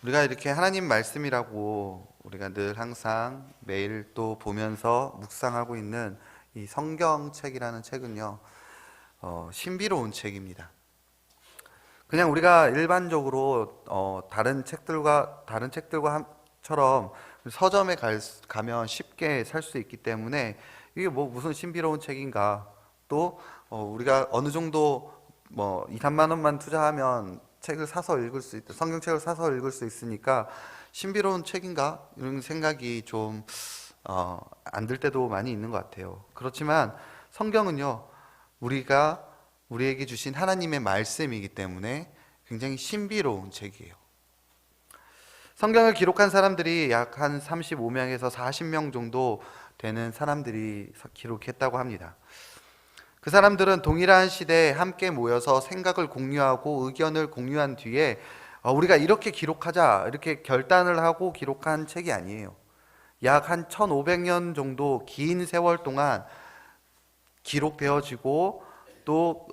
우리가 이렇게 하나님 말씀이라고 우리가 늘 항상 매일 또 보면서 묵상하고 있는 이 성경책이라는 책은요, 신비로운 책입니다. 그냥 우리가 일반적으로 다른 책들과처럼 서점에 가면 쉽게 살 수 있기 때문에 이게 뭐 무슨 신비로운 책인가. 또 우리가 어느 정도 뭐 2, 3만 원만 투자하면 책을 사서 읽을 수 있다. 성경책을 사서 읽을 수 있으니까 신비로운 책인가? 이런 생각이 좀 안 들 때도 많이 있는 것 같아요. 그렇지만 성경은요, 우리가 우리에게 주신 하나님의 말씀이기 때문에 굉장히 신비로운 책이에요. 성경을 기록한 사람들이 약 한 35명에서 40명 정도 되는 사람들이 기록했다고 합니다. 그 사람들은 동일한 시대에 함께 모여서 생각을 공유하고 의견을 공유한 뒤에 우리가 이렇게 기록하자 이렇게 결단을 하고 기록한 책이 아니에요. 약 한 1500년 정도 긴 세월 동안 기록되어지고 또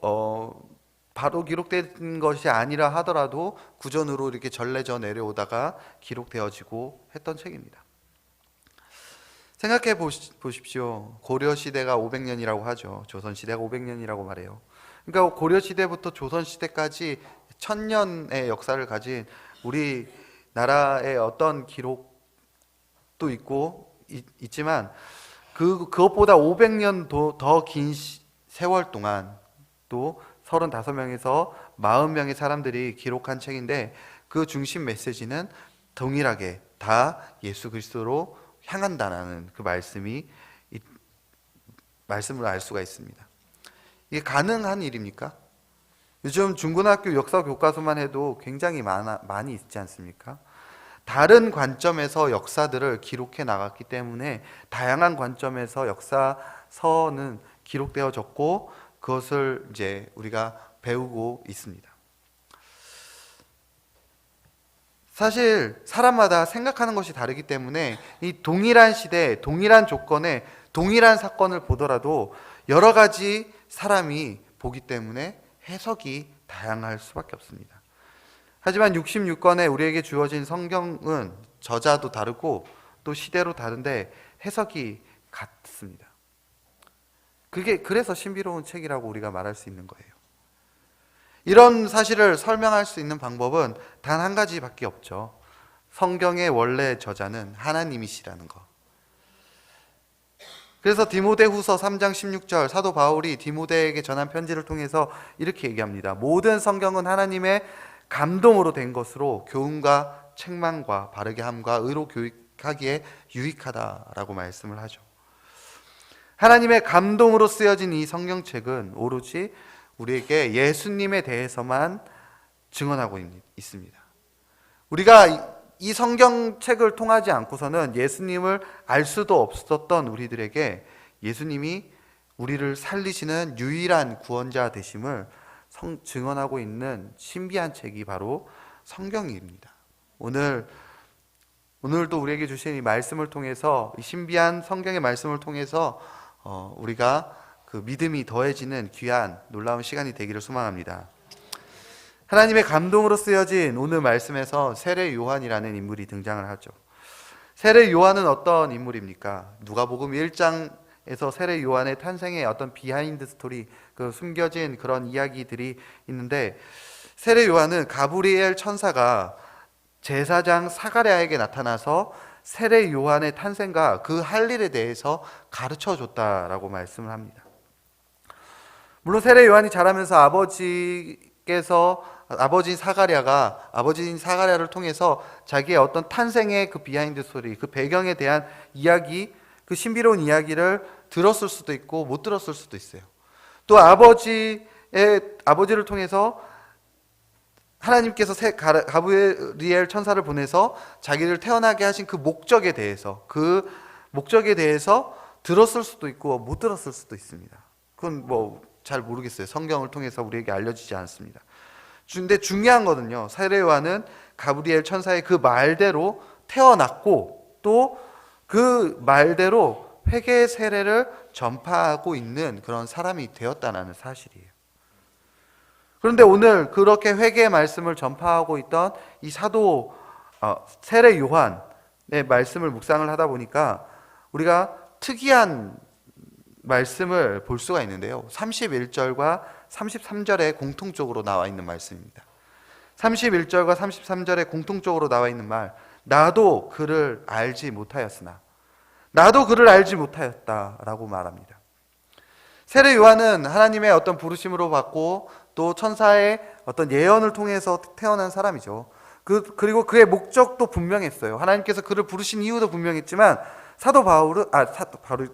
바로 기록된 것이 아니라 하더라도 구전으로 이렇게 전래져 내려오다가 기록되어지고 했던 책입니다. 생각해 보십시오. 고려 시대가 500년이라고 하죠. 조선 시대가 500년이라고 말해요. 그러니까 고려 시대부터 조선 시대까지 1000년의 역사를 가진 우리나라의 어떤 기록도 있지만 그것보다 500년 더 긴 세월 동안 또 35명에서 40명의 사람들이 기록한 책인데 그 중심 메시지는 동일하게 다 예수 그리스도로 향한다라는 그 말씀을 알 수가 있습니다. 이게 가능한 일입니까? 요즘 중고등학교 역사 교과서만 해도 굉장히 많이 있지 않습니까? 다른 관점에서 역사들을 기록해 나갔기 때문에 다양한 관점에서 역사서는 기록되어졌고 그것을 이제 우리가 배우고 있습니다. 사실 사람마다 생각하는 것이 다르기 때문에 이 동일한 시대에 동일한 조건에 동일한 사건을 보더라도 여러 가지 사람이 보기 때문에 해석이 다양할 수밖에 없습니다. 하지만 66권에 우리에게 주어진 성경은 저자도 다르고 또 시대로 다른데 해석이 같습니다. 그래서 신비로운 책이라고 우리가 말할 수 있는 거예요. 이런 사실을 설명할 수 있는 방법은 단 한 가지밖에 없죠. 성경의 원래 저자는 하나님이시라는 것. 그래서 디모데후서 3장 16절 사도 바울이 디모데에게 전한 편지를 통해서 이렇게 얘기합니다. 모든 성경은 하나님의 감동으로 된 것으로 교훈과 책망과 바르게 함과 의로 교육하기에 유익하다라고 말씀을 하죠. 하나님의 감동으로 쓰여진 이 성경책은 오로지 우리에게 예수님에 대해서만 증언하고 있습니다. 우리가 이 성경책을 통하지 않고서는 예수님을 알 수도 없었던 우리들에게 예수님이 우리를 살리시는 유일한 구원자 되심을 증언하고 있는 신비한 책이 바로 성경입니다. 오늘도 우리에게 주신 이 말씀을 통해서, 이 신비한 성경의 말씀을 통해서 우리가 그 믿음이 더해지는 귀한 놀라운 시간이 되기를 소망합니다. 하나님의 감동으로 쓰여진 오늘 말씀에서 세례 요한이라는 인물이 등장을 하죠. 세례 요한은 어떤 인물입니까? 누가복음 1장에서 세례 요한의 탄생의 어떤 비하인드 스토리, 그 숨겨진 그런 이야기들이 있는데, 세례 요한은 가브리엘 천사가 제사장 사가랴에게 나타나서 세례 요한의 탄생과 그 할 일에 대해서 가르쳐 줬다라고 말씀을 합니다. 물론 세례 요한이 자라면서 아버지인 사가랴를 통해서 자기의 어떤 탄생의 그 비하인드 스토리, 그 배경에 대한 이야기, 그 신비로운 이야기를 들었을 수도 있고 못 들었을 수도 있어요. 또 아버지를 통해서 하나님께서 가브리엘 천사를 보내서 자기를 태어나게 하신 그 목적에 대해서 들었을 수도 있고 못 들었을 수도 있습니다. 그건 뭐 잘 모르겠어요. 성경을 통해서 우리에게 알려지지 않습니다. 근데 중요한 거는요, 세례 요한은 가브리엘 천사의 그 말대로 태어났고 또 그 말대로 회개 세례를 전파하고 있는 그런 사람이 되었다는 사실이에요. 그런데 오늘 그렇게 회개의 말씀을 전파하고 있던 이 사도 세례 요한의 말씀을 묵상을 하다 보니까 우리가 특이한 말씀을 볼 수가 있는데요. 31절과 33절에 공통적으로 나와 있는 말씀입니다. 31절과 33절에 공통적으로 나와 있는 말, 나도 그를 알지 못하였으나, 나도 그를 알지 못하였다라고 말합니다. 세례 요한은 하나님의 어떤 부르심으로 받고 또 천사의 어떤 예언을 통해서 태어난 사람이죠. 그리고 그의 목적도 분명했어요. 하나님께서 그를 부르신 이유도 분명했지만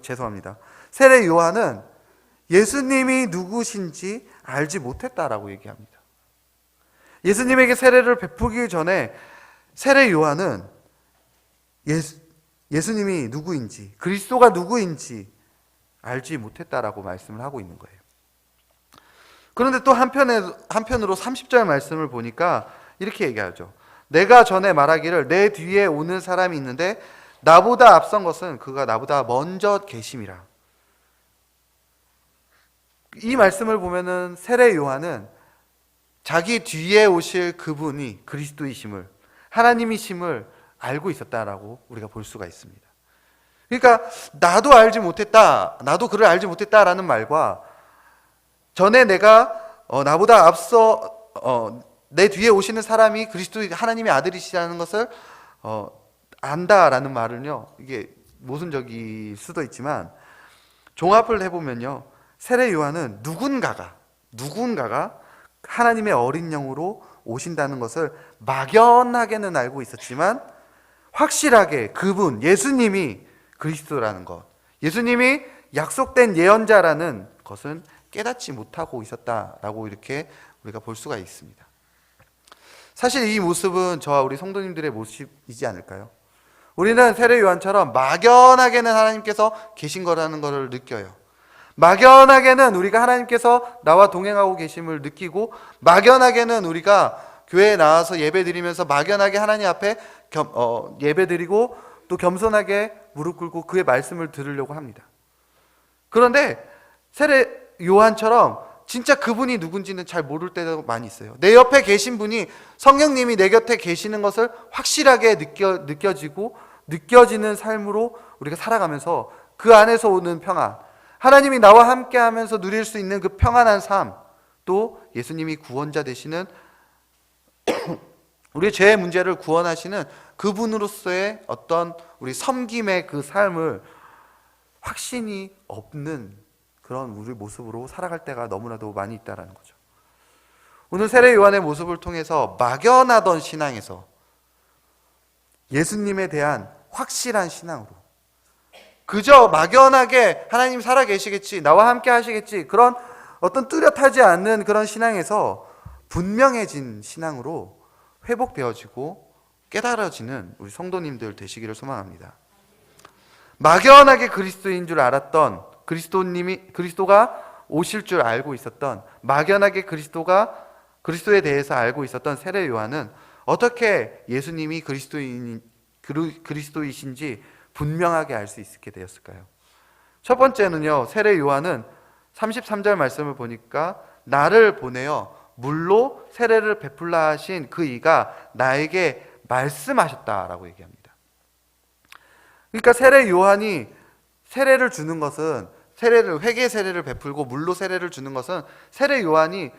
죄송합니다. 세례 요한은 예수님이 누구신지 알지 못했다라고 얘기합니다. 예수님에게 세례를 베푸기 전에 세례 요한은 예수님이 누구인지, 그리스도가 누구인지 알지 못했다라고 말씀을 하고 있는 거예요. 그런데 또 한편으로 30절 말씀을 보니까 이렇게 얘기하죠. 내가 전에 말하기를 내 뒤에 오는 사람이 있는데 나보다 앞선 것은 그가 나보다 먼저 계심이라. 이 말씀을 보면은 세례 요한은 자기 뒤에 오실 그분이 그리스도이심을, 하나님이심을 알고 있었다라고 우리가 볼 수가 있습니다. 그러니까 나도 알지 못했다, 나도 그를 알지 못했다라는 말과 전에 내가 나보다 앞서 내 뒤에 오시는 사람이 그리스도 하나님의 아들이시라는 것을 안다라는 말은요, 이게 모순적일 수도 있지만 종합을 해보면요, 세례 요한은 누군가가 하나님의 어린 영으로 오신다는 것을 막연하게는 알고 있었지만 확실하게 그분 예수님이 그리스도라는 것, 예수님이 약속된 예언자라는 것은 깨닫지 못하고 있었다라고 이렇게 우리가 볼 수가 있습니다. 사실 이 모습은 저와 우리 성도님들의 모습이지 않을까요? 우리는 세례 요한처럼 막연하게는 하나님께서 계신 거라는 것을 느껴요. 막연하게는 우리가 하나님께서 나와 동행하고 계심을 느끼고, 막연하게는 우리가 교회에 나와서 예배드리면서 막연하게 하나님 앞에 예배드리고 또 겸손하게 무릎 꿇고 그의 말씀을 들으려고 합니다. 그런데 세례 요한처럼 진짜 그분이 누군지는 잘 모를 때도 많이 있어요. 내 옆에 계신 분이, 성령님이 내 곁에 계시는 것을 확실하게 느껴지는 삶으로 우리가 살아가면서 그 안에서 오는 평안, 하나님이 나와 함께 하면서 누릴 수 있는 그 평안한 삶, 또 예수님이 구원자 되시는 우리의 죄의 문제를 구원하시는 그분으로서의 어떤 우리 섬김의 그 삶을 확신이 없는 그런 우리 모습으로 살아갈 때가 너무나도 많이 있다는 거죠. 오늘 세례 요한의 모습을 통해서 막연하던 신앙에서 예수님에 대한 확실한 신앙으로, 그저 막연하게 하나님 살아계시겠지, 나와 함께 하시겠지, 그런 어떤 뚜렷하지 않는 그런 신앙에서 분명해진 신앙으로 회복되어지고 깨달아지는 우리 성도님들 되시기를 소망합니다. 막연하게 그리스도인 줄 알았던, 그리스도가 오실 줄 알고 있었던, 막연하게 그리스도에 대해서 알고 있었던 세례 요한은 어떻게 예수님이 그리스도이신지 분명하게 알 수 있게 되었을까요? 첫 번째는요, 세례 요한은 33절 말씀을 보니까 나를 보내어 물로 세례를 베풀라 하신 그 이가 나에게 말씀하셨다라고 얘기합니다. 그러니까 세례 요한이 세례를 주는 것은, 회개 세례를 베풀고 물로 세례를 주는 것은 세례 요한이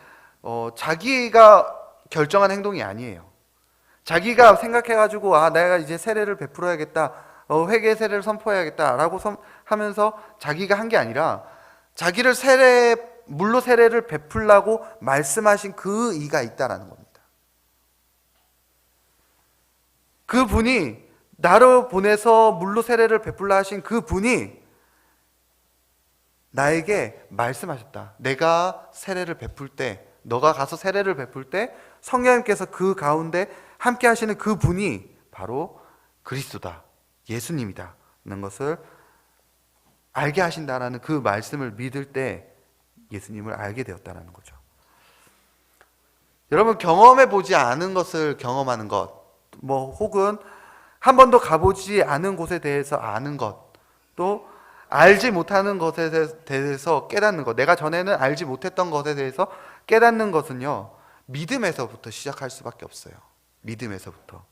자기가 결정한 행동이 아니에요. 자기가 생각해가지고 내가 이제 세례를 베풀어야겠다, 회개 세례를 선포해야겠다라고 하면서 자기가 한 게 아니라 자기를 물로 세례를 베풀라고 말씀하신 그 이가 있다라는 겁니다. 그 분이, 나를 보내서 물로 세례를 베풀라 하신 그 분이 나에게 말씀하셨다. 내가 세례를 베풀 때, 너가 가서 세례를 베풀 때 성령님께서 그 가운데 함께 하시는 그 분이 바로 그리스도다, 예수님이다 는 것을 알게 하신다라는 그 말씀을 믿을 때 예수님을 알게 되었다는 거죠. 여러분, 경험해 보지 않은 것을 경험하는 것, 혹은 한 번도 가보지 않은 곳에 대해서 아는 것, 또 알지 못하는 것에 대해서 깨닫는 것, 내가 전에는 알지 못했던 것에 대해서 깨닫는 것은요, 믿음에서부터 시작할 수밖에 없어요. 믿음에서부터.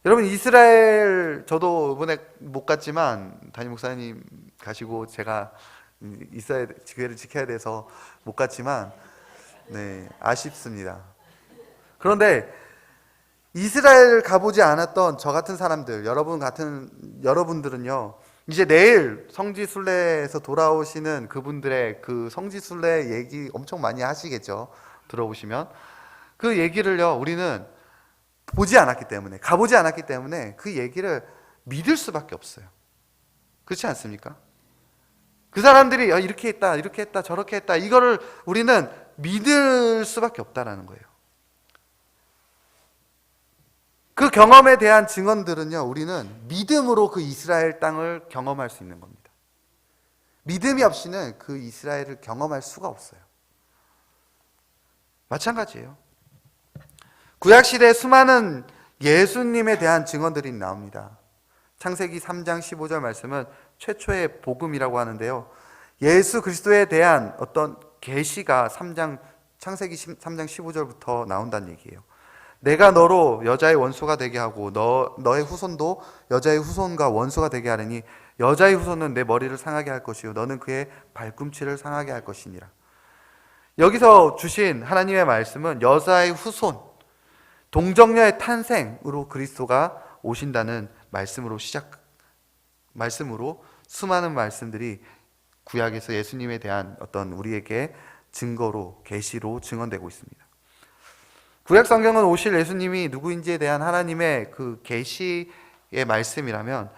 여러분, 이스라엘 저도 이번에 못 갔지만 담임 목사님 가시고 제가 있어야 교회를 지켜야 돼서 못 갔지만 네, 아쉽습니다. 그런데 이스라엘 가보지 않았던 저 같은 사람들, 여러분들은요, 이제 내일 성지순례에서 돌아오시는 그분들의 그 성지순례 얘기 엄청 많이 하시겠죠. 들어보시면 그 얘기를요, 우리는 보지 않았기 때문에, 가보지 않았기 때문에 그 얘기를 믿을 수밖에 없어요. 그렇지 않습니까? 그 사람들이 이렇게 했다, 이렇게 했다, 저렇게 했다, 이거를 우리는 믿을 수밖에 없다라는 거예요. 그 경험에 대한 증언들은요, 우리는 믿음으로 그 이스라엘 땅을 경험할 수 있는 겁니다. 믿음이 없이는 그 이스라엘을 경험할 수가 없어요. 마찬가지예요. 구약시대에 수많은 예수님에 대한 증언들이 나옵니다. 창세기 3장 15절 말씀은 최초의 복음이라고 하는데요, 예수 그리스도에 대한 어떤 계시가 창세기 3장 15절부터 나온다는 얘기예요. 내가 너로 여자의 원수가 되게 하고 너의 후손도 여자의 후손과 원수가 되게 하리니 여자의 후손은 내 머리를 상하게 할 것이요 너는 그의 발꿈치를 상하게 할 것이니라. 여기서 주신 하나님의 말씀은 여자의 후손, 동정녀의 탄생으로 그리스도가 오신다는 말씀으로 수많은 말씀들이 구약에서 예수님에 대한 어떤 우리에게 증거로, 계시로 증언되고 있습니다. 구약 성경은 오실 예수님이 누구인지에 대한 하나님의 그 계시의 말씀이라면,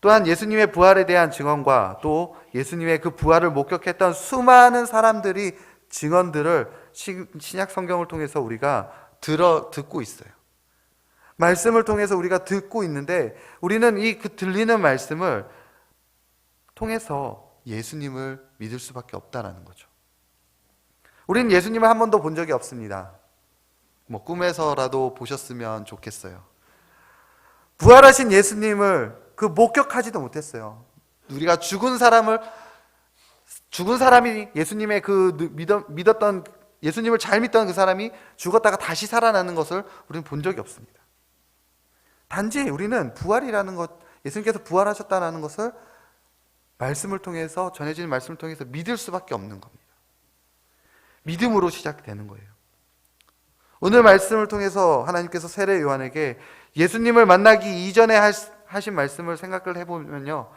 또한 예수님의 부활에 대한 증언과 또 예수님의 그 부활을 목격했던 수많은 사람들이 증언들을 신약 성경을 통해서 우리가 듣고 있어요. 말씀을 통해서 우리가 듣고 있는데, 우리는 이 그 들리는 말씀을 통해서 예수님을 믿을 수밖에 없다라는 거죠. 우리는 예수님을 한 번도 본 적이 없습니다. 꿈에서라도 보셨으면 좋겠어요. 부활하신 예수님을 목격하지도 못했어요. 우리가 죽은 사람이 예수님의 믿었던, 예수님을 잘 믿던 그 사람이 죽었다가 다시 살아나는 것을 우리는 본 적이 없습니다. 단지 우리는 부활이라는 것, 예수님께서 부활하셨다는 것을 말씀을 통해서, 전해지는 말씀을 통해서 믿을 수밖에 없는 겁니다. 믿음으로 시작되는 거예요. 오늘 말씀을 통해서 하나님께서 세례 요한에게 예수님을 만나기 이전에 하신 말씀을 생각을 해보면요,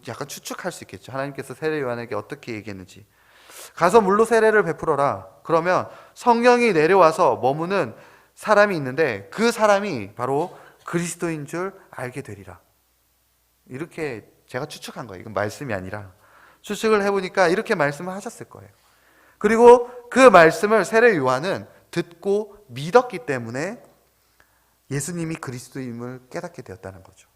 약간 추측할 수 있겠죠. 하나님께서 세례 요한에게 어떻게 얘기했는지. 가서 물로 세례를 베풀어라. 그러면 성령이 내려와서 머무는 사람이 있는데 그 사람이 바로 그리스도인 줄 알게 되리라. 이렇게 제가 추측한 거예요. 이건 말씀이 아니라 추측을 해보니까 이렇게 말씀을 하셨을 거예요. 그리고 그 말씀을 세례 요한은 듣고 믿었기 때문에 예수님이 그리스도임을 깨닫게 되었다는 거죠.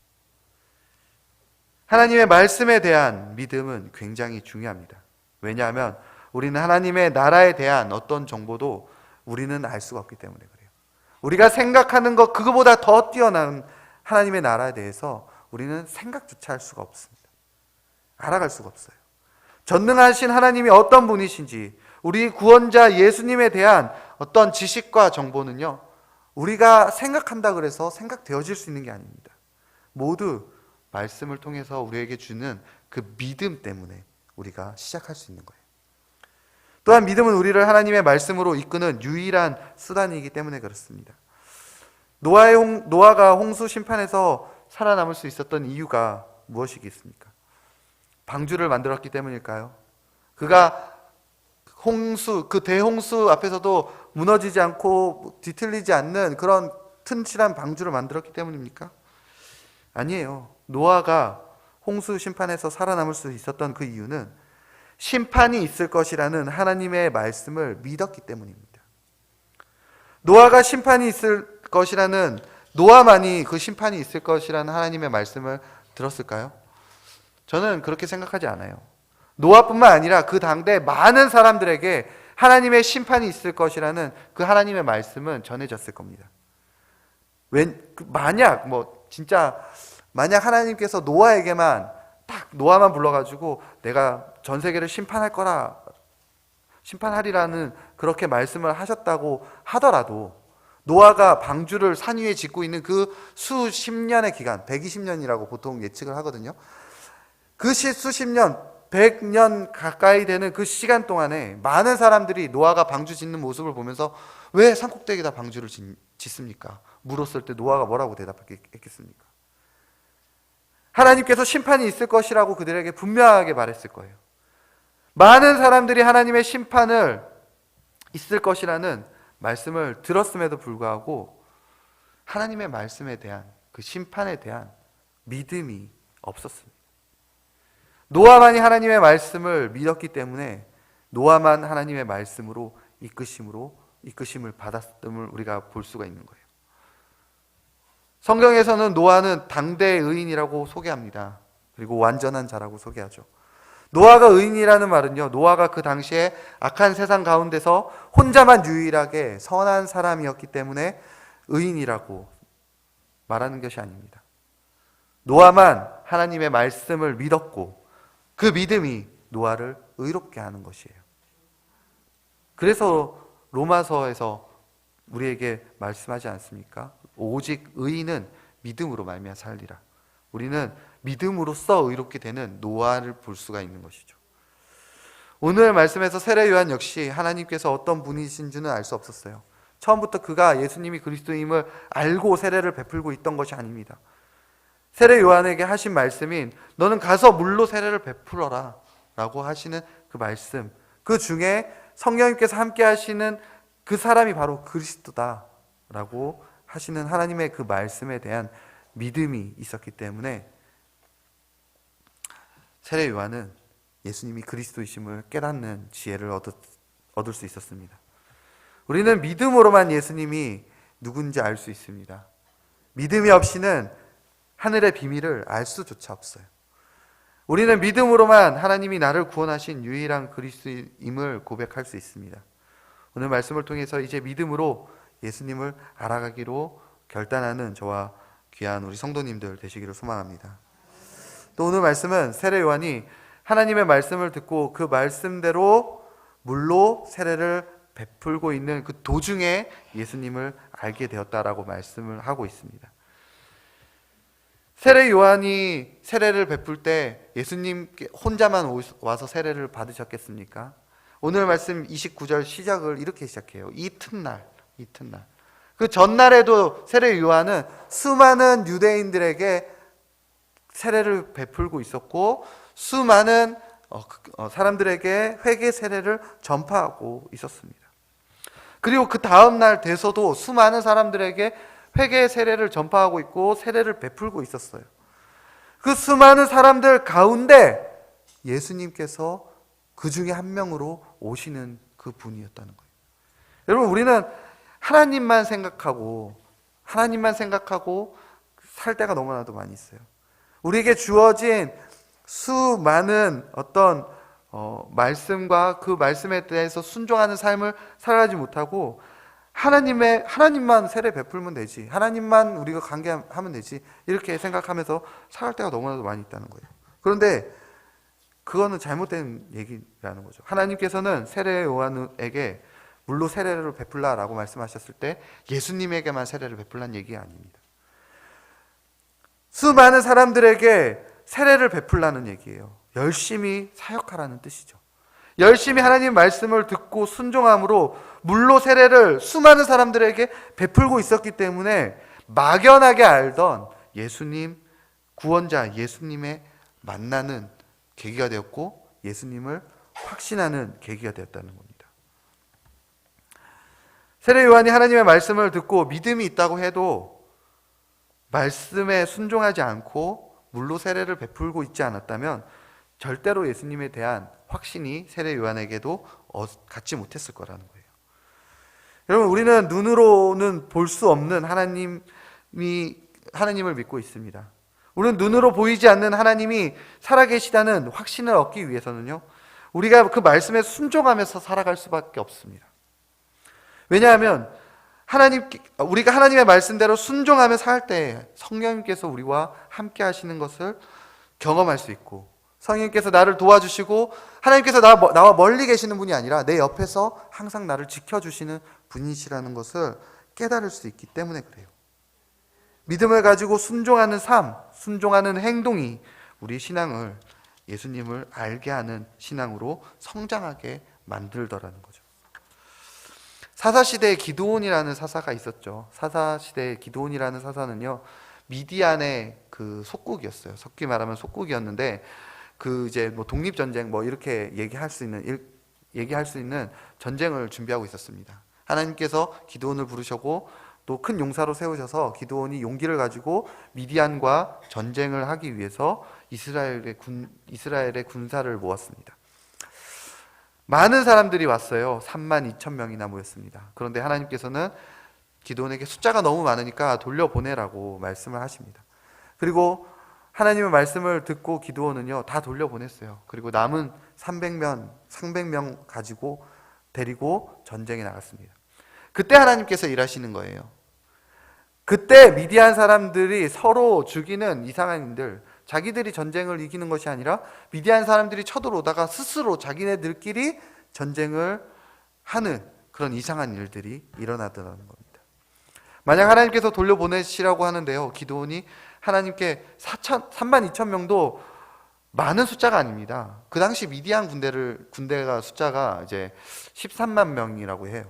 하나님의 말씀에 대한 믿음은 굉장히 중요합니다. 왜냐하면 우리는 하나님의 나라에 대한 어떤 정보도 우리는 알 수가 없기 때문에 그래요. 우리가 생각하는 것, 그거보다 더 뛰어난 하나님의 나라에 대해서 우리는 생각조차 할 수가 없습니다. 알아갈 수가 없어요. 전능하신 하나님이 어떤 분이신지, 우리 구원자 예수님에 대한 어떤 지식과 정보는요, 우리가 생각한다 그래서 생각되어질 수 있는 게 아닙니다. 모두 말씀을 통해서 우리에게 주는 그 믿음 때문에 우리가 시작할 수 있는 거예요. 또한 믿음은 우리를 하나님의 말씀으로 이끄는 유일한 수단이기 때문에 그렇습니다. 노아가 홍수 심판에서 살아남을 수 있었던 이유가 무엇이겠습니까? 방주를 만들었기 때문일까요? 그가 그 대홍수 앞에서도 무너지지 않고 뒤틀리지 않는 그런 튼실한 방주를 만들었기 때문입니까? 아니에요. 노아가 홍수 심판에서 살아남을 수 있었던 그 이유는 심판이 있을 것이라는 하나님의 말씀을 믿었기 때문입니다. 노아가 심판이 있을 것이라는, 노아만이 그 심판이 있을 것이라는 하나님의 말씀을 들었을까요? 저는 그렇게 생각하지 않아요. 노아뿐만 아니라 그 당대 많은 사람들에게 하나님의 심판이 있을 것이라는 그 하나님의 말씀은 전해졌을 겁니다. 만약 하나님께서 노아에게만 딱 노아만 불러가지고 내가 전 세계를 심판하리라는 그렇게 말씀을 하셨다고 하더라도 노아가 방주를 산 위에 짓고 있는 그 수십 년의 기간, 120년이라고 보통 예측을 하거든요. 그 수십 년, 100년 가까이 되는 그 시간 동안에 많은 사람들이 노아가 방주 짓는 모습을 보면서 왜 산꼭대기에다 방주를 짓습니까? 물었을 때 노아가 뭐라고 대답했겠습니까? 하나님께서 심판이 있을 것이라고 그들에게 분명하게 말했을 거예요. 많은 사람들이 하나님의 심판을 있을 것이라는 말씀을 들었음에도 불구하고 하나님의 말씀에 대한 그 심판에 대한 믿음이 없었습니다. 노아만이 하나님의 말씀을 믿었기 때문에 노아만 하나님의 말씀으로 이끄심을 받았음을 우리가 볼 수가 있는 거예요. 성경에서는 노아는 당대의 의인이라고 소개합니다. 그리고 완전한 자라고 소개하죠. 노아가 의인이라는 말은요, 노아가 그 당시에 악한 세상 가운데서 혼자만 유일하게 선한 사람이었기 때문에 의인이라고 말하는 것이 아닙니다. 노아만 하나님의 말씀을 믿었고 그 믿음이 노아를 의롭게 하는 것이에요. 그래서 로마서에서 우리에게 말씀하지 않습니까? 오직 의인은 믿음으로 말미암아 살리라. 우리는 믿음으로써 의롭게 되는 노아를 볼 수가 있는 것이죠. 오늘 말씀에서 세례 요한 역시 하나님께서 어떤 분이신 줄은 알 수 없었어요. 처음부터 그가 예수님이 그리스도임을 알고 세례를 베풀고 있던 것이 아닙니다. 세례 요한에게 하신 말씀인 너는 가서 물로 세례를 베풀어라 라고 하시는 그 말씀, 그 중에 성령님께서 함께 하시는 그 사람이 바로 그리스도다 라고 하시는 하나님의 그 말씀에 대한 믿음이 있었기 때문에 세례 요한은 예수님이 그리스도이심을 깨닫는 지혜를 얻을 수 있었습니다. 우리는 믿음으로만 예수님이 누군지 알 수 있습니다. 믿음이 없이는 하늘의 비밀을 알 수조차 없어요. 우리는 믿음으로만 하나님이 나를 구원하신 유일한 그리스도임을 고백할 수 있습니다. 오늘 말씀을 통해서 이제 믿음으로 예수님을 알아가기로 결단하는 저와 귀한 우리 성도님들 되시기를 소망합니다. 또 오늘 말씀은 세례 요한이 하나님의 말씀을 듣고 그 말씀대로 물로 세례를 베풀고 있는 그 도중에 예수님을 알게 되었다라고 말씀을 하고 있습니다. 세례 요한이 세례를 베풀 때 예수님 혼자만 와서 세례를 받으셨겠습니까? 오늘 말씀 29절 시작을 이렇게 시작해요. 이튿날. 그 전날에도 세례 요한은 수많은 유대인들에게 세례를 베풀고 있었고 수많은 사람들에게 회개 세례를 전파하고 있었습니다. 그리고 그 다음 날 돼서도 수많은 사람들에게 회개 세례를 전파하고 있고 세례를 베풀고 있었어요. 그 수많은 사람들 가운데 예수님께서 그 중에 한 명으로 오시는 그 분이었다는 거예요. 여러분, 우리는 하나님만 생각하고 살 때가 너무나도 많이 있어요. 우리에게 주어진 수많은 어떤 말씀과 그 말씀에 대해서 순종하는 삶을 살아가지 못하고 하나님만 세례 베풀면 되지, 하나님만 우리가 관계하면 되지, 이렇게 생각하면서 살아갈 때가 너무나도 많이 있다는 거예요. 그런데 그거는 잘못된 얘기라는 거죠. 하나님께서는 세례 요한에게 물로 세례를 베풀라라고 말씀하셨을 때 예수님에게만 세례를 베풀라는 얘기가 아닙니다. 수많은 사람들에게 세례를 베풀라는 얘기예요. 열심히 사역하라는 뜻이죠. 열심히 하나님 말씀을 듣고 순종함으로 물로 세례를 수많은 사람들에게 베풀고 있었기 때문에 막연하게 알던 예수님, 구원자 예수님의 만나는 계기가 되었고 예수님을 확신하는 계기가 되었다는 겁니다. 세례 요한이 하나님의 말씀을 듣고 믿음이 있다고 해도 말씀에 순종하지 않고 물로 세례를 베풀고 있지 않았다면 절대로 예수님에 대한 확신이 세례 요한에게도 갖지 못했을 거라는 거예요. 여러분, 우리는 눈으로는 볼 수 없는 하나님을 믿고 있습니다. 우리는 눈으로 보이지 않는 하나님이 살아계시다는 확신을 얻기 위해서는요, 우리가 그 말씀에 순종하면서 살아갈 수밖에 없습니다. 왜냐하면 우리가 하나님의 말씀대로 순종하며 살 때 성령님께서 우리와 함께 하시는 것을 경험할 수 있고, 성령님께서 나를 도와주시고 하나님께서 나와 멀리 계시는 분이 아니라 내 옆에서 항상 나를 지켜주시는 분이시라는 것을 깨달을 수 있기 때문에 그래요. 믿음을 가지고 순종하는 삶, 순종하는 행동이 우리 신앙을, 예수님을 알게 하는 신앙으로 성장하게 만들더라는 거죠. 사사시대에 기드온이라는 사사가 있었죠. 사사시대에 기드온이라는 사사는요, 미디안의 그 속국이었어요. 속기 말하면 속국이었는데, 그 이제 뭐 독립전쟁 뭐 이렇게 얘기할 수 있는 전쟁을 준비하고 있었습니다. 하나님께서 기드온을 부르셨고 또 큰 용사로 세우셔서 기드온이 용기를 가지고 미디안과 전쟁을 하기 위해서 이스라엘의 군사를 모았습니다. 많은 사람들이 왔어요. 32,000명이나 모였습니다. 그런데 하나님께서는 기드온에게 숫자가 너무 많으니까 돌려보내라고 말씀을 하십니다. 그리고 하나님의 말씀을 듣고 기드온은요, 다 돌려보냈어요. 그리고 남은 300명 가지고 데리고 전쟁에 나갔습니다. 그때 하나님께서 일하시는 거예요. 그때 미디안 사람들이 서로 죽이는 이상한 일들, 자기들이 전쟁을 이기는 것이 아니라 미디안 사람들이 쳐들어오다가 스스로 자기네들끼리 전쟁을 하는 그런 이상한 일들이 일어나더라는 겁니다. 만약 하나님께서 돌려보내시라고 하는데요, 기드온이 하나님께 32,000명도 많은 숫자가 아닙니다. 그 당시 미디안 군대가 숫자가 이제 13만 명이라고 해요.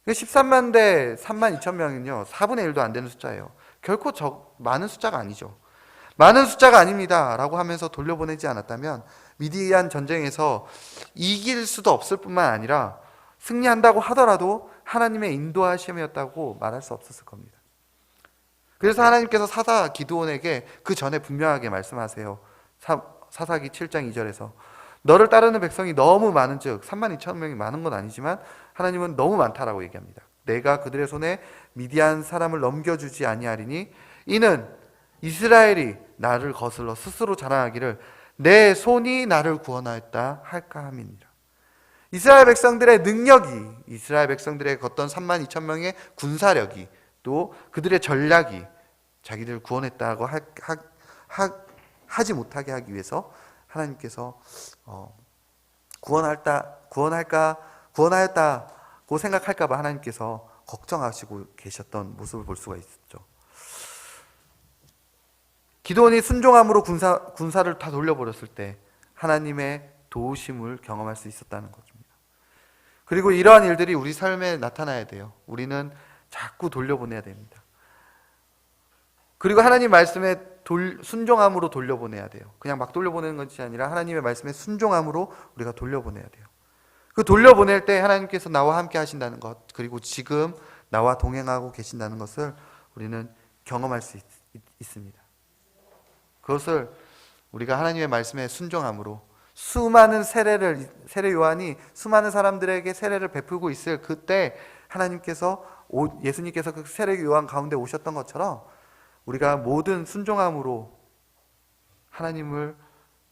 13만 대 32,000명은요, 4분의 1도 안 되는 숫자예요. 결코 많은 숫자가 아니죠. 많은 숫자가 아닙니다 라고 하면서 돌려보내지 않았다면 미디안 전쟁에서 이길 수도 없을 뿐만 아니라 승리한다고 하더라도 하나님의 인도하심이었다고 말할 수 없었을 겁니다. 그래서 하나님께서 사사 기드온에게 그 전에 분명하게 말씀하세요. 사사기 7장 2절에서 너를 따르는 백성이 너무 많은즉 32,000명이 많은 건 아니지만 하나님은 너무 많다라고 얘기합니다. 내가 그들의 손에 미디안 사람을 넘겨주지 아니하리니 이는 이스라엘이 나를 거슬러 스스로 자랑하기를 내 손이 나를 구원하였다 할까 함이니라. 이스라엘 백성들의 능력이, 이스라엘 백성들의 어떤 32,000명의 군사력이, 또 그들의 전략이 자기들을 구원했다고 하지 못하게 하기 위해서 하나님께서 구원하였다고 생각할까 봐 하나님께서 걱정하시고 계셨던 모습을 볼 수가 있었죠. 기드온이 순종함으로 군사를 다 돌려버렸을 때 하나님의 도우심을 경험할 수 있었다는 것입니다. 그리고 이러한 일들이 우리 삶에 나타나야 돼요. 우리는 자꾸 돌려보내야 됩니다. 그리고 하나님 말씀에 순종함으로 돌려보내야 돼요. 그냥 막 돌려보내는 것이 아니라 하나님의 말씀에 순종함으로 우리가 돌려보내야 돼요. 그 돌려보낼 때 하나님께서 나와 함께 하신다는 것, 그리고 지금 나와 동행하고 계신다는 것을 우리는 경험할 수 있습니다. 그것을 우리가 하나님의 말씀에 순종함으로 수많은 세례 요한이 수많은 사람들에게 세례를 베풀고 있을 그때 하나님께서 예수님께서 그 세례 요한 가운데 오셨던 것처럼 우리가 모든 순종함으로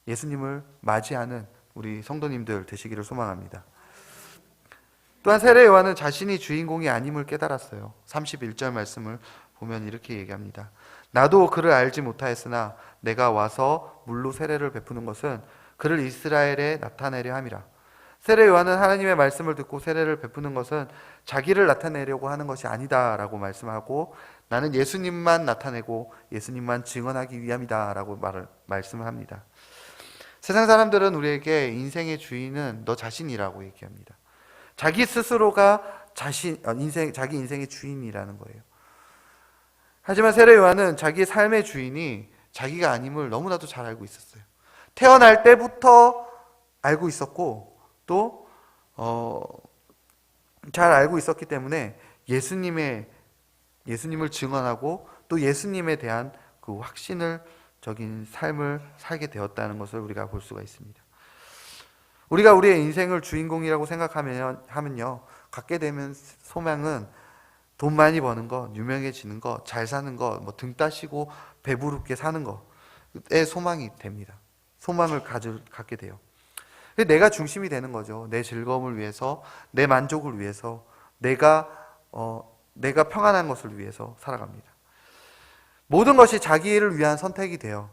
예수님을 맞이하는 우리 성도님들 되시기를 소망합니다. 또한 세례 요한은 자신이 주인공이 아님을 깨달았어요. 31절 말씀을 보면 이렇게 얘기합니다. 나도 그를 알지 못하였으나 내가 와서 물로 세례를 베푸는 것은 그를 이스라엘에 나타내려 함이라. 세례 요한은 하나님의 말씀을 듣고 세례를 베푸는 것은 자기를 나타내려고 하는 것이 아니다라고 말씀하고 나는 예수님만 나타내고 예수님만 증언하기 위함이다라고 말씀을 합니다. 세상 사람들은 우리에게 인생의 주인은 너 자신이라고 얘기합니다. 자기 스스로가 자기 인생의 주인이라는 거예요. 하지만 세례 요한은 자기의 삶의 주인이 자기가 아님을 너무나도 잘 알고 있었어요. 태어날 때부터 알고 있었고 또 잘 알고 있었기 때문에 예수님을 증언하고 또 예수님에 대한 그 확신적인 삶을 살게 되었다는 것을 우리가 볼 수가 있습니다. 우리가 우리의 인생을 주인공이라고 생각하면요, 갖게 되면 소망은 돈 많이 버는 것, 유명해지는 것, 잘 사는 것, 뭐 등 따시고 배부르게 사는 것에 소망이 됩니다. 소망을 갖게 돼요. 내가 중심이 되는 거죠. 내 즐거움을 위해서, 내 만족을 위해서, 내가 평안한 것을 위해서 살아갑니다. 모든 것이 자기를 위한 선택이 돼요.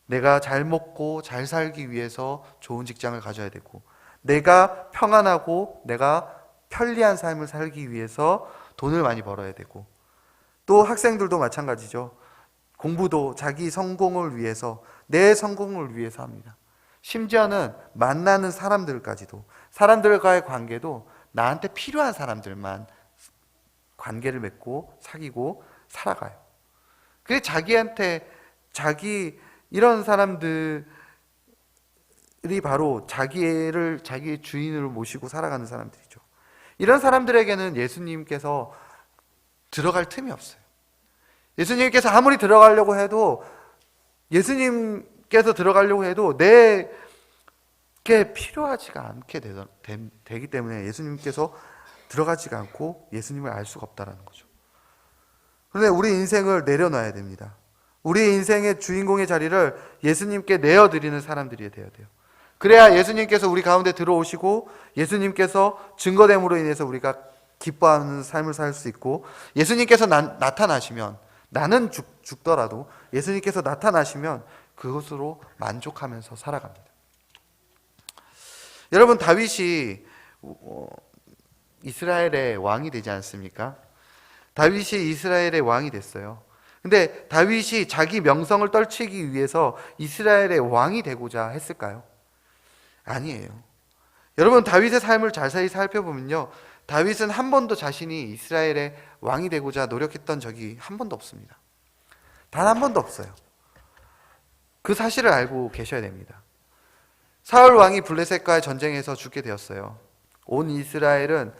내가 잘 먹고 잘 살기 위해서 좋은 직장을 가져야 되고, 내가 평안하고 내가 편리한 삶을 살기 위해서 돈을 많이 벌어야 되고, 또 학생들도 마찬가지죠. 공부도 자기 성공을 위해서, 내 성공을 위해서 합니다. 심지어는 만나는 사람들까지도, 사람들과의 관계도 나한테 필요한 사람들만 관계를 맺고 사귀고 살아가요. 그게 이런 사람들이 바로 자기의 주인으로 모시고 살아가는 사람들이죠. 이런 사람들에게는 예수님께서 들어갈 틈이 없어요. 예수님께서 아무리 들어가려고 해도, 내게 필요하지가 않게 되기 때문에 예수님께서 들어가지가 않고 예수님을 알 수가 없다는 거죠. 그런데 우리 인생을 내려놔야 됩니다. 우리 인생의 주인공의 자리를 예수님께 내어드리는 사람들이 되어야 돼요. 그래야 예수님께서 우리 가운데 들어오시고, 예수님께서 증거됨으로 인해서 우리가 기뻐하는 삶을 살 수 있고, 예수님께서 나타나시면, 나는 죽더라도 예수님께서 나타나시면 그것으로 만족하면서 살아갑니다. 여러분, 다윗이 이스라엘의 왕이 되지 않습니까? 다윗이 이스라엘의 왕이 됐어요. 근데 다윗이 자기 명성을 떨치기 위해서 이스라엘의 왕이 되고자 했을까요? 아니에요. 여러분, 다윗의 삶을 자세히 살펴보면요, 다윗은 한 번도 자신이 이스라엘의 왕이 되고자 노력했던 적이 한 번도 없습니다. 단 한 번도 없어요. 그 사실을 알고 계셔야 됩니다. 사울 왕이 블레셋과의 전쟁에서 죽게 되었어요. 온 이스라엘은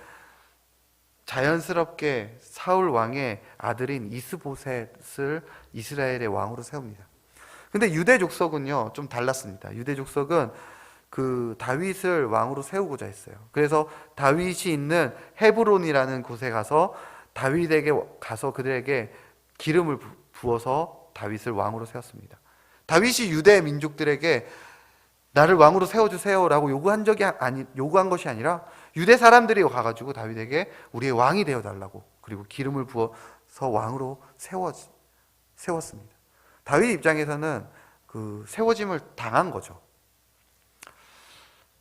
자연스럽게 사울 왕의 아들인 이스보셋을 이스라엘의 왕으로 세웁니다. 근데 유대 족속은요, 좀 달랐습니다. 유대 족속은 그 다윗을 왕으로 세우고자 했어요. 그래서 다윗이 있는 헤브론이라는 곳에 가서 그들에게 기름을 부어서 다윗을 왕으로 세웠습니다. 다윗이 유대 민족들에게 나를 왕으로 세워주세요라고 요구한 것이 아니라 유대 사람들이 가가지고 다윗에게 우리의 왕이 되어달라고, 그리고 기름을 부어서 왕으로 세웠습니다. 다윗 입장에서는 그 세워짐을 당한 거죠.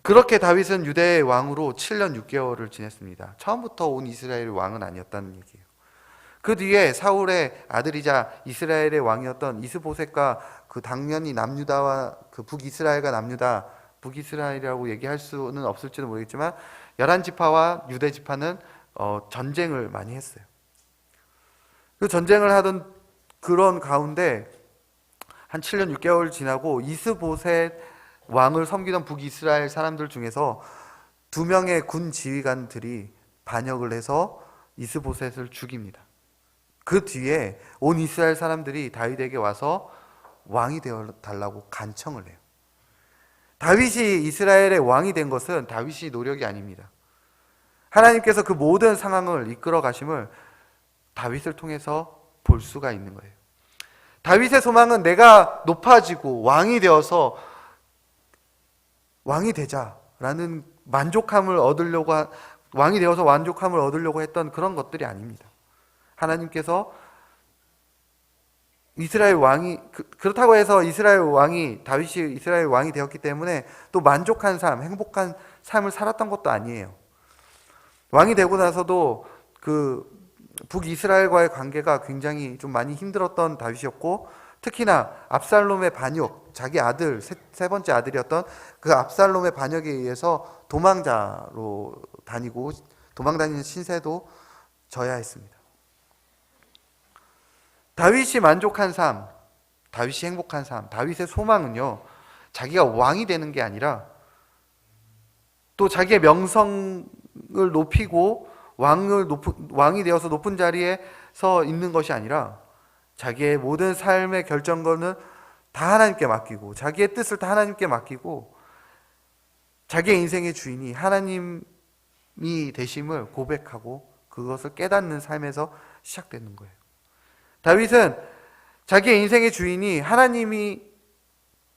그렇게 다윗은 유대의 왕으로 7년 6개월을 지냈습니다. 처음부터 온 이스라엘의 왕은 아니었다는 얘기예요. 그 뒤에 사울의 아들이자 이스라엘의 왕이었던 이스보셋과 그 당연히 남유다와 그 북이스라엘과 남유다, 북이스라엘이라고 얘기할 수는 없을지도 모르겠지만 11지파와 유대 지파는 전쟁을 많이 했어요. 그 전쟁을 하던 그런 가운데 한 7년 6개월 지나고 이스보셋 왕을 섬기던 북이스라엘 사람들 중에서 2명의 군 지휘관들이 반역을 해서 이스보셋을 죽입니다. 그 뒤에 온 이스라엘 사람들이 다윗에게 와서 왕이 되어달라고 간청을 해요. 다윗이 이스라엘의 왕이 된 것은 다윗이 노력이 아닙니다. 하나님께서 그 모든 상황을 이끌어 가심을 다윗을 통해서 볼 수가 있는 거예요. 다윗의 소망은 내가 높아지고 왕이 되자라는 왕이 되어서 만족함을 얻으려고 했던 그런 것들이 아닙니다. 하나님께서 그렇다고 해서 다윗이 이스라엘 왕이 되었기 때문에 또 만족한 삶, 행복한 삶을 살았던 것도 아니에요. 왕이 되고 나서도 그 북이스라엘과의 관계가 굉장히 좀 많이 힘들었던 다윗이었고, 특히나 압살롬의 반역, 자기 아들, 세 번째 아들이었던 그 압살롬의 반역에 의해서 도망자로 도망다니는 신세도 져야 했습니다. 다윗이 만족한 삶, 다윗이 행복한 삶, 다윗의 소망은요, 자기가 왕이 되는 게 아니라 또 자기의 명성을 높이고 왕이 되어서 높은 자리에서 있는 것이 아니라 자기의 모든 삶의 결정권은 다 하나님께 맡기고, 자기의 뜻을 다 하나님께 맡기고, 자기의 인생의 주인이 하나님이 되심을 고백하고 그것을 깨닫는 삶에서 시작되는 거예요. 다윗은 자기의 인생의 주인이 하나님이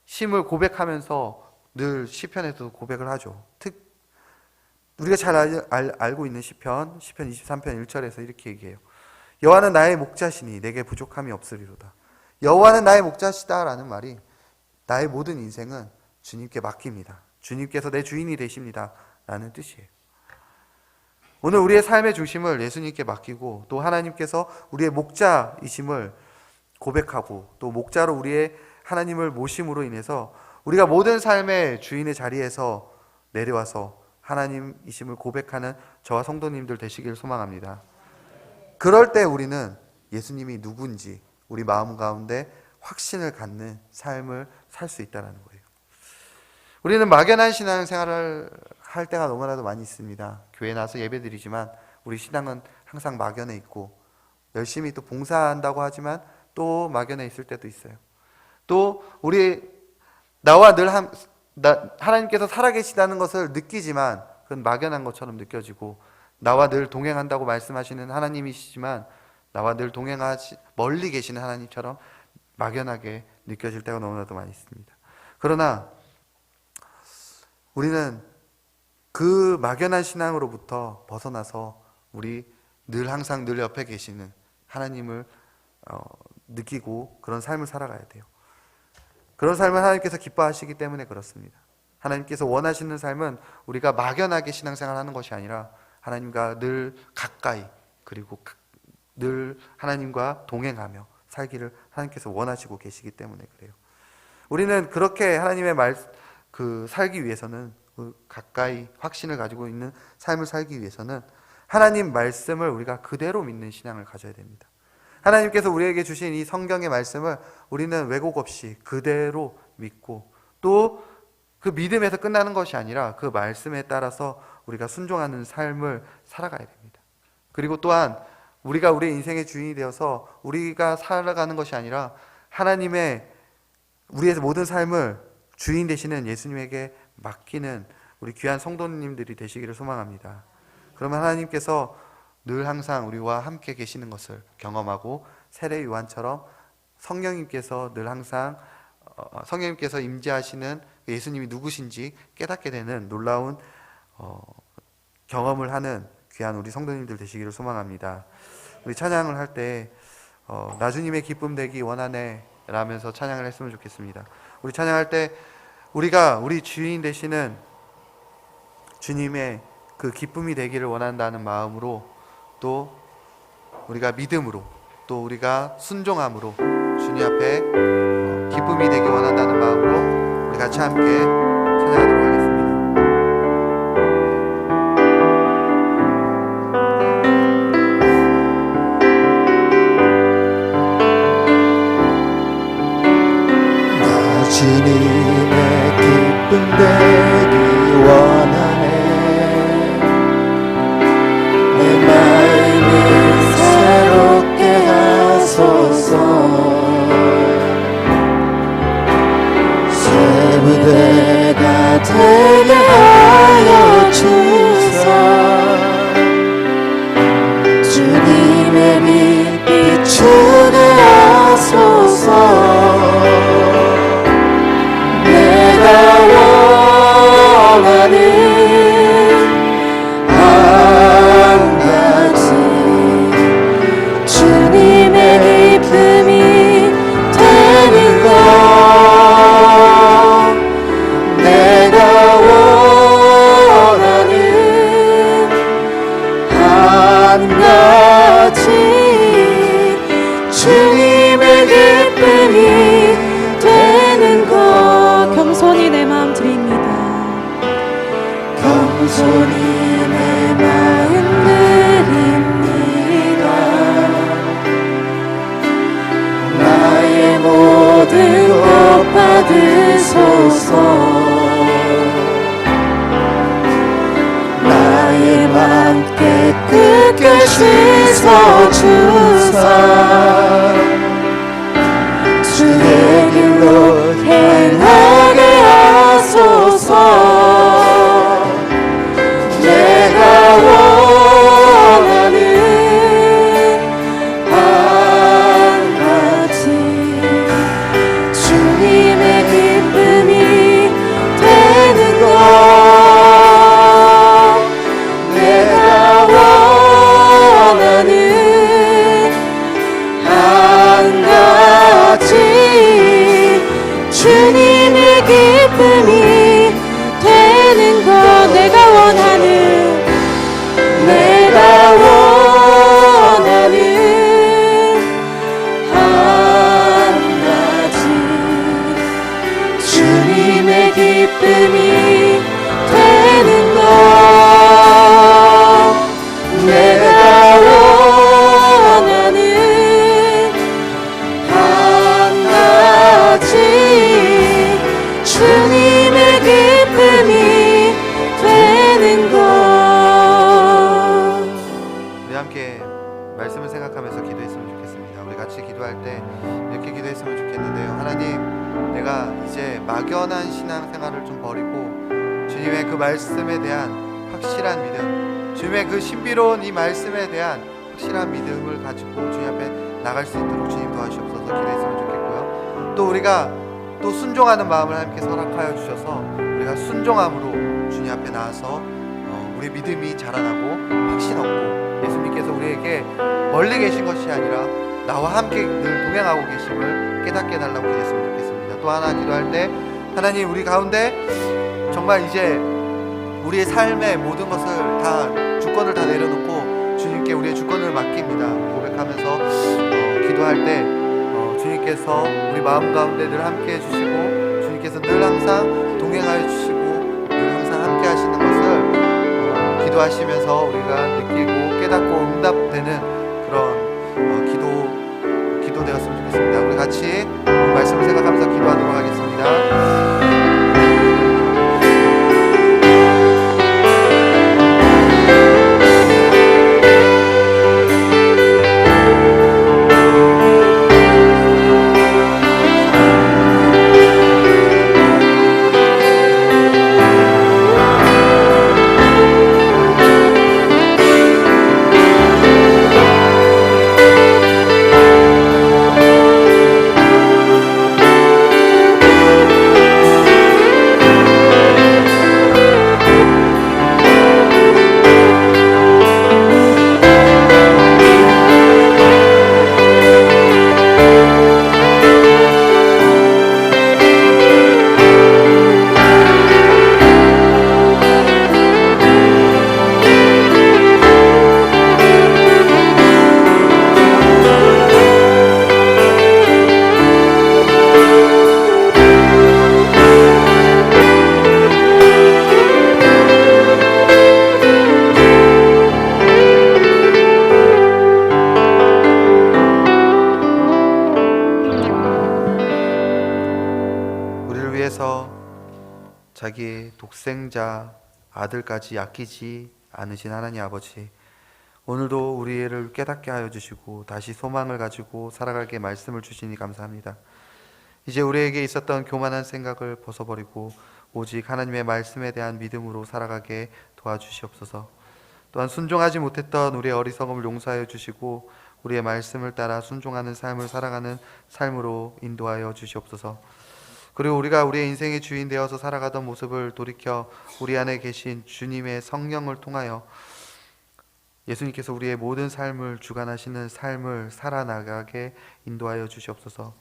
심을 고백하면서 늘 시편에도 고백을 하죠. 우리가 잘 알고 있는 시편 23편 1절에서 이렇게 얘기해요. 여호와는 나의 목자시니 내게 부족함이 없으리로다. 여호와는 나의 목자시다라는 말이 나의 모든 인생은 주님께 맡깁니다. 주님께서 내 주인이 되십니다 라는 뜻이에요. 오늘 우리의 삶의 중심을 예수님께 맡기고 또 하나님께서 우리의 목자이심을 고백하고 또 목자로 우리의 하나님을 모심으로 인해서 우리가 모든 삶의 주인의 자리에서 내려와서 하나님이심을 고백하는 저와 성도님들 되시길 소망합니다. 그럴 때 우리는 예수님이 누군지 우리 마음 가운데 확신을 갖는 삶을 살 수 있다는 거예요. 우리는 막연한 신앙생활을 할 때가 너무나도 많이 있습니다. 교회 나와서 예배드리지만 우리 신앙은 항상 막연해 있고 열심히 또 봉사한다고 하지만 또 막연해 있을 때도 있어요. 또 나와 늘 하나님께서 살아계시다는 것을 느끼지만 그건 막연한 것처럼 느껴지고, 나와 늘 동행한다고 말씀하시는 하나님이시지만 나와 늘 멀리 계시는 하나님처럼 막연하게 느껴질 때가 너무나도 많이 있습니다. 그러나 우리는 그 막연한 신앙으로부터 벗어나서 우리 항상 늘 옆에 계시는 하나님을 느끼고 그런 삶을 살아가야 돼요. 그런 삶을 하나님께서 기뻐하시기 때문에 그렇습니다. 하나님께서 원하시는 삶은 우리가 막연하게 신앙생활하는 것이 아니라 하나님과 늘 가까이, 그리고 늘 하나님과 동행하며 살기를 하나님께서 원하시고 계시기 때문에 그래요. 우리는 그렇게 하나님의 살기 위해서는, 가까이 확신을 가지고 있는 삶을 살기 위해서는 하나님 말씀을 우리가 그대로 믿는 신앙을 가져야 됩니다. 하나님께서 우리에게 주신 이 성경의 말씀을 우리는 왜곡 없이 그대로 믿고, 또 그 믿음에서 끝나는 것이 아니라 그 말씀에 따라서 우리가 순종하는 삶을 살아가야 됩니다. 그리고 또한 우리가 우리의 인생의 주인이 되어서 우리가 살아가는 것이 아니라 우리의 모든 삶을 주인 되시는 예수님에게 맡기는 우리 귀한 성도님들이 되시기를 소망합니다. 그러면 하나님께서 늘 항상 우리와 함께 계시는 것을 경험하고 세례 요한처럼 성령님께서 늘 항상 성령님께서 임재하시는 예수님이 누구신지 깨닫게 되는 놀라운 경험을 하는 귀한 우리 성도님들 되시기를 소망합니다. 우리 찬양을 할 때 나 주님의 기쁨 되기 원하네 라면서 찬양을 했으면 좋겠습니다. 우리 찬양할 때 우리가 우리 주인 되시는 주님의 그 기쁨이 되기를 원한다는 마음으로, 또 우리가 믿음으로, 또 우리가 순종함으로 주님 앞에 기쁨이 되기 원한다는 마음으로 우리 같이 함께 찬양하도록 하겠습니다. 나 주님의 기쁨 되기 원하네. 내 마음을 새롭게 하소서. 새 무대가 되게 하여 주사. 주님의 빛 비추게 하소서. 내가 원하는 한 가지, 주님의 기쁨이 되는 것. 내가 원하는 한 가지, 주님의 기쁨이 되는 것. 겸손히 내 마음 드립니다. 겸손히 내 마음 드립니다. 나의 모든 것 받으소서. 나의 맘 깨끗게 씻어주사. 주의 길로 행하게 하소서. 내가 원하는 한 가지, 주님의 기쁨이 되는 것. 내가 원하는 기쁨이 되는 것 내가 원하는 한 가지 주님의 기쁨이 되는 것 우리 함께 말씀을 생각하면서 기도했으면 좋겠습니다. 우리 같이 기도할 때 이렇게 기도했으면 좋겠는데요. 하나님, 내가 이제 막연한 신앙생활을 좀 버리고 주님의 그 말씀에 대한 확실한 믿음, 주님의 그 신비로운 이 말씀에 대한 확실한 믿음을 가지고 주님 앞에 나갈 수 있도록 주님 도와주시옵소서. 기도했으면 좋겠고요. 또 우리가 또 순종하는 마음을 함께 허락하여 주셔서 우리가 순종함으로 주님 앞에 나와서 우리 믿음이 자라나고 확신 얻고 예수님께서 우리에게 멀리 계신 것이 아니라 나와 함께 늘 동행하고 계심을 깨닫게 해달라고 기도했으면 좋겠습니다. 또 하나 기도할 때 하나님, 우리 가운데 정말 이제 우리의 삶의 모든 것을 다 주권을 다 내려놓고 주님께 우리의 주권을 맡깁니다 고백하면서 기도할 때 주님께서 우리 마음 가운데 늘 함께 해주시고 주님께서 늘 항상 동행하여 주시고 늘 항상 함께 하시는 것을 기도하시면서 우리가 느끼고 깨닫고 응답되는 그런 기도 되었으면 좋겠습니다. 우리 같이 말씀을 생각하면서 기도하도록 하겠습니다. 자기의 독생자 아들까지 아끼지 않으신 하나님 아버지, 오늘도 우리를 깨닫게 하여 주시고 다시 소망을 가지고 살아가게 말씀을 주시니 감사합니다. 이제 우리에게 있었던 교만한 생각을 벗어버리고 오직 하나님의 말씀에 대한 믿음으로 살아가게 도와주시옵소서. 또한 순종하지 못했던 우리의 어리석음을 용서하여 주시고 우리의 말씀을 따라 순종하는 삶을 살아가는 삶으로 인도하여 주시옵소서. 그리고 우리가 우리의 인생의 주인 되어서 살아가던 모습을 돌이켜 우리 안에 계신 주님의 성령을 통하여 예수님께서 우리의 모든 삶을 주관하시는 삶을 살아나가게 인도하여 주시옵소서.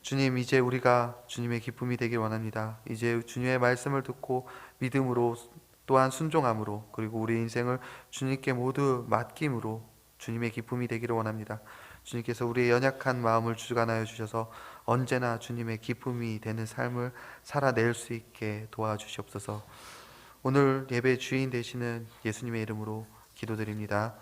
주님, 이제 우리가 주님의 기쁨이 되길 원합니다. 이제 주님의 말씀을 듣고 믿음으로 또한 순종함으로 그리고 우리 인생을 주님께 모두 맡김으로 주님의 기쁨이 되기를 원합니다. 주님께서 우리의 연약한 마음을 주관하여 주셔서 언제나 주님의 기쁨이 되는 삶을 살아낼 수 있게 도와주시옵소서. 오늘 예배 주인 되시는 예수님의 이름으로 기도드립니다.